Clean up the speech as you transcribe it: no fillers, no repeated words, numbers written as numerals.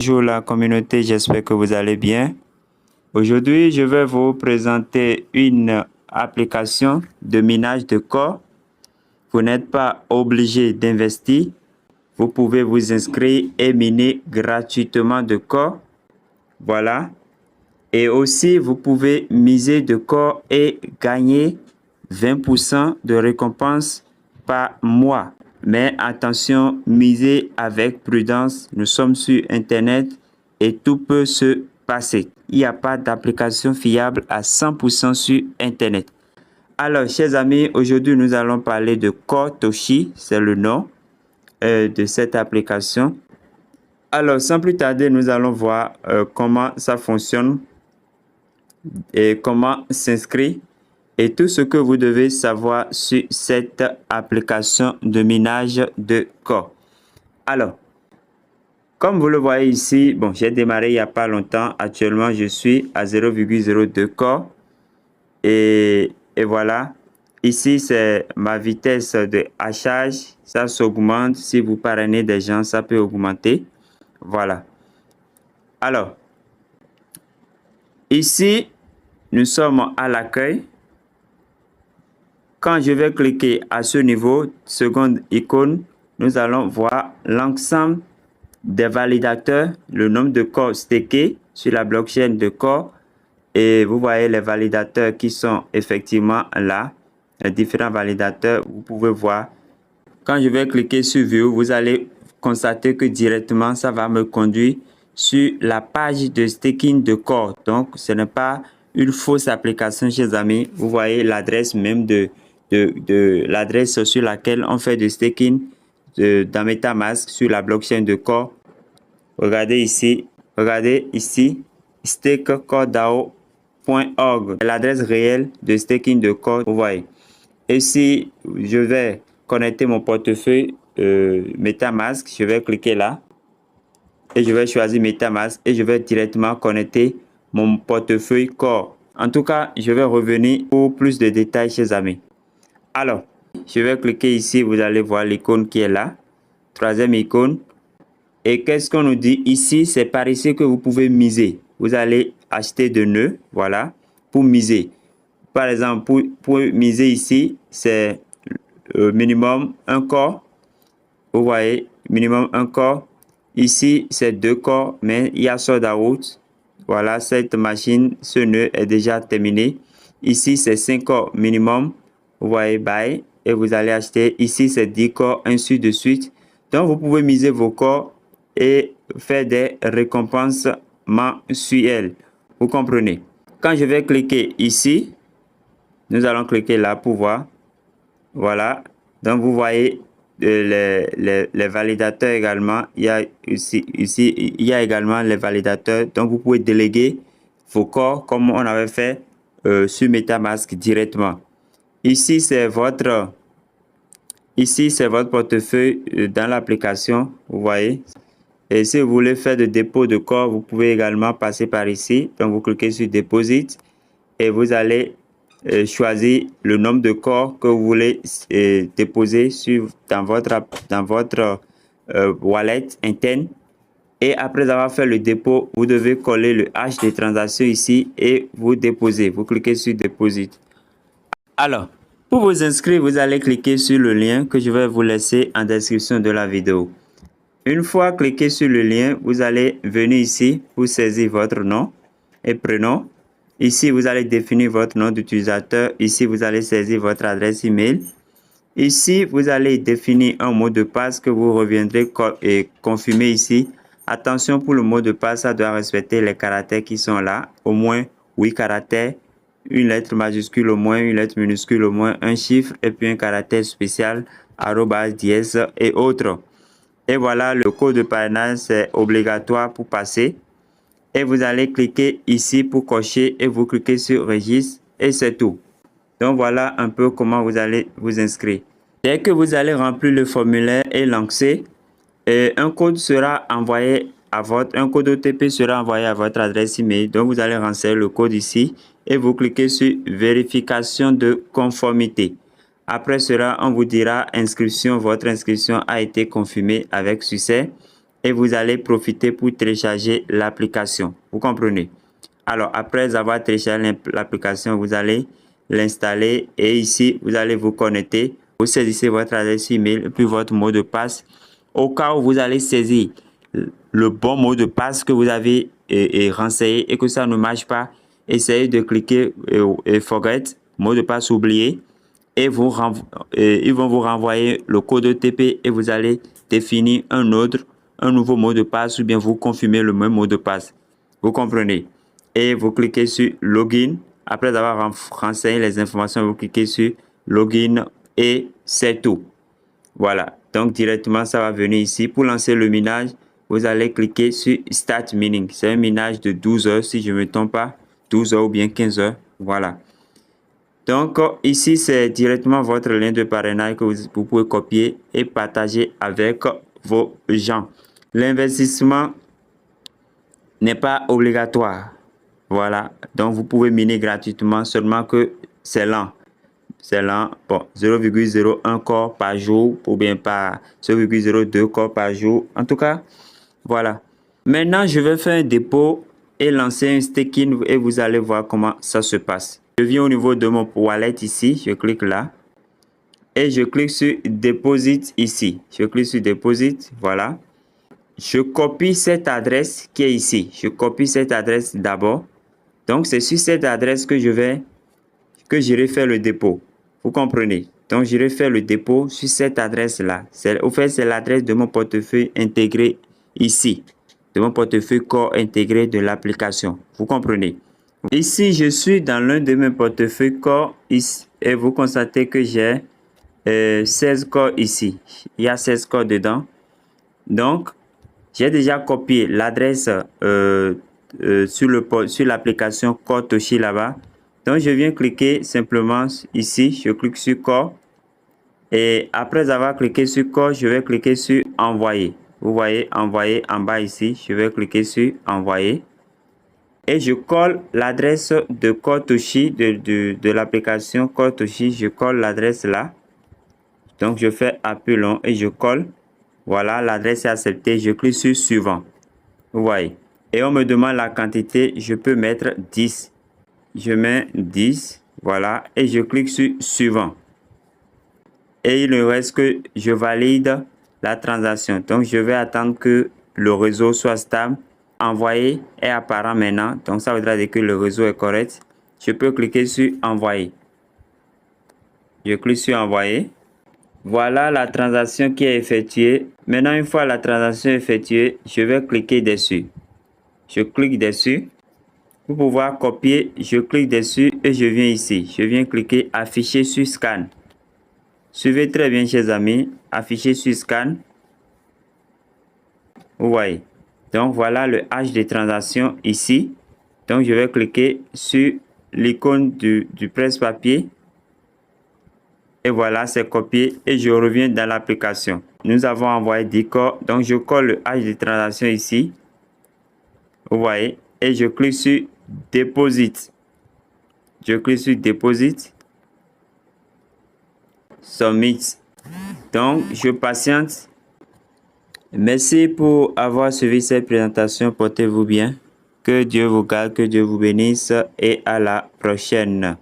Bonjour la communauté, j'espère que vous allez bien. Aujourd'hui, je vais vous présenter une application de minage de corps. Vous n'êtes pas obligé d'investir. Vous pouvez vous inscrire et miner gratuitement de corps. Voilà. Et aussi, vous pouvez miser de corps et gagner 20% de récompense par mois. Mais attention, misez avec prudence. Nous sommes sur Internet et tout peut se passer. Il n'y a pas d'application fiable à 100% sur Internet. Alors, chers amis, aujourd'hui, nous allons parler de Cortoshi. C'est le nom de cette application. Alors, sans plus tarder, nous allons voir comment ça fonctionne et comment s'inscrire et tout ce que vous devez savoir sur cette application de minage de corps. Alors, comme vous le voyez ici, bon, j'ai démarré il n'y a pas longtemps. Actuellement, je suis à 0,02 corps. Et voilà. Ici, c'est ma vitesse de hachage. Ça s'augmente. Si vous parrainez des gens, ça peut augmenter. Voilà. Alors, ici, nous sommes à l'accueil. Quand je vais cliquer à ce niveau, seconde icône, nous allons voir l'ensemble des validateurs, le nombre de corps stakés sur la blockchain de corps. Et vous voyez les validateurs qui sont effectivement là, les différents validateurs, vous pouvez voir. Quand je vais cliquer sur View, vous allez constater que directement, ça va me conduire sur la page de staking de corps. Donc, ce n'est pas une fausse application, chers amis. Vous voyez l'adresse même de l'adresse sur laquelle on fait du staking dans MetaMask sur la blockchain de corps. Regardez ici, stakecorpdao.org, l'adresse réelle de staking de corps, vous voyez. Et si je vais connecter mon portefeuille MetaMask, je vais cliquer là et je vais choisir MetaMask et je vais directement connecter mon portefeuille corps. En tout cas, je vais revenir pour plus de détails, chers amis. Alors, je vais cliquer ici, vous allez voir l'icône qui est là, troisième icône. Et qu'est-ce qu'on nous dit ici? C'est par ici que vous pouvez miser. Vous allez acheter de nœuds, voilà, pour miser. Par exemple, pour miser ici, c'est minimum un corps. Vous voyez, minimum un corps. Ici, c'est 2 corps, mais il y a sold out. Voilà, cette machine, ce nœud est déjà terminé. Ici, c'est 5 corps minimum. Vous voyez, buy. Et vous allez acheter. Ici, c'est 10 corps, ainsi de suite. Donc, vous pouvez miser vos corps et faire des récompenses mensuelles. Vous comprenez? Quand je vais cliquer ici, nous allons cliquer là pour voir. Voilà. Donc, vous voyez les validateurs également. Il y a ici, il y a également les validateurs. Donc, vous pouvez déléguer vos corps comme on avait fait sur MetaMask directement. Ici, c'est votre portefeuille dans l'application. Vous voyez. Et si vous voulez faire de dépôt de corps, vous pouvez également passer par ici. Donc, vous cliquez sur Deposit et vous allez choisir le nombre de corps que vous voulez déposer dans votre wallet interne. Et après avoir fait le dépôt, vous devez coller le hash de transaction ici et vous déposez. Vous cliquez sur Deposit. Alors, pour vous inscrire, vous allez cliquer sur le lien que je vais vous laisser en description de la vidéo. Une fois cliqué sur le lien, vous allez venir ici pour saisir votre nom et prénom. Ici, vous allez définir votre nom d'utilisateur. Ici, vous allez saisir votre adresse email. Ici, vous allez définir un mot de passe que vous reviendrez et confirmer ici. Attention, pour le mot de passe, ça doit respecter les caractères qui sont là. Au moins 8 caractères, une lettre majuscule au moins, une lettre minuscule au moins, un chiffre et puis un caractère spécial, arobase, dièse et autres. Et voilà, le code de parrainage, c'est obligatoire pour passer. Et vous allez cliquer ici pour cocher et vous cliquez sur Registre et c'est tout. Donc voilà un peu comment vous allez vous inscrire. Dès que vous allez remplir le formulaire et lancer, un code sera envoyé un code OTP sera envoyé à votre adresse email. Donc vous allez renseigner le code ici et vous cliquez sur Vérification de conformité. Après cela, on vous dira inscription. Votre inscription a été confirmée avec succès. et vous allez profiter pour télécharger l'application. Vous comprenez? Alors, après avoir téléchargé l'application, vous allez l'installer et ici, vous allez vous connecter. Vous saisissez votre adresse email puis votre mot de passe. Au cas où vous allez saisir le bon mot de passe que vous avez renseigné et que ça ne marche pas, essayez de cliquer forget, mot de passe oublié, et ils vont vous renvoyer le code OTP et vous allez définir un nouveau mot de passe ou bien vous confirmer le même mot de passe. Vous comprenez? Et vous cliquez sur login. Après avoir renseigné les informations, vous cliquez sur login et c'est tout. Voilà. Donc directement, ça va venir ici. Pour lancer le minage, vous allez cliquer sur Start Mining. C'est un minage de 12 heures, si je ne me trompe pas. 12 heures ou bien 15 heures. Voilà. Donc ici, c'est directement votre lien de parrainage que vous pouvez copier et partager avec vos gens. L'investissement n'est pas obligatoire. Voilà. Donc vous pouvez miner gratuitement, seulement que c'est lent. C'est lent. Bon, 0,01 corps par jour ou bien par 0,02 corps par jour. En tout cas, voilà. Maintenant, je vais faire un dépôt et lancer un staking et vous allez voir comment ça se passe. Je viens au niveau de mon wallet ici. Je clique là. Et je clique sur Deposit ici. Je clique sur Deposit. Voilà. Je copie cette adresse qui est ici. Je copie cette adresse d'abord. Donc, c'est sur cette adresse que j'irai faire le dépôt. Vous comprenez? Donc, j'irai faire le dépôt sur cette adresse-là. Au fait, c'est l'adresse de mon portefeuille intégré ici. De mon portefeuille Core intégré de l'application. Vous comprenez? Ici, je suis dans l'un de mes portefeuilles Core ici, et vous constatez que j'ai 16 Core ici. Il y a 16 Core dedans. Donc, j'ai déjà copié l'adresse sur l'application Core Toshi là-bas. Donc, je viens cliquer simplement ici. Je clique sur Core. Et après avoir cliqué sur Core, je vais cliquer sur Envoyer. Vous voyez, Envoyer en bas ici. Je vais cliquer sur Envoyer. Et je colle l'adresse de Core Toshi, de l'application Core Toshi. Je colle l'adresse là. Donc, je fais appui long et je colle. Voilà, l'adresse est acceptée. Je clique sur Suivant. Vous voyez. Et on me demande la quantité. Je peux mettre 10. Je mets 10. Voilà. Et je clique sur Suivant. Et il ne reste que je valide la transaction. Donc, je vais attendre que le réseau soit stable. Envoyer est apparent maintenant. Donc, ça voudra dire que le réseau est correct. Je peux cliquer sur Envoyer. Je clique sur Envoyer. Voilà la transaction qui est effectuée. Maintenant, une fois la transaction effectuée, je vais cliquer dessus. Je clique dessus. Pour pouvoir copier, je clique dessus et je viens ici. Je viens cliquer Afficher sur Scan. Suivez très bien, chers amis. Afficher sur Scan. Vous voyez. Donc, voilà le hash de transaction ici. Donc, je vais cliquer sur l'icône du presse-papier. Et voilà, c'est copié et je reviens dans l'application. Nous avons envoyé 10 corps. Donc, je colle le hash de transaction ici. Vous voyez. Et je clique sur Deposit. Je clique sur Deposit. Submit. Donc, je patiente. Merci pour avoir suivi cette présentation. Portez-vous bien. Que Dieu vous garde, que Dieu vous bénisse et à la prochaine.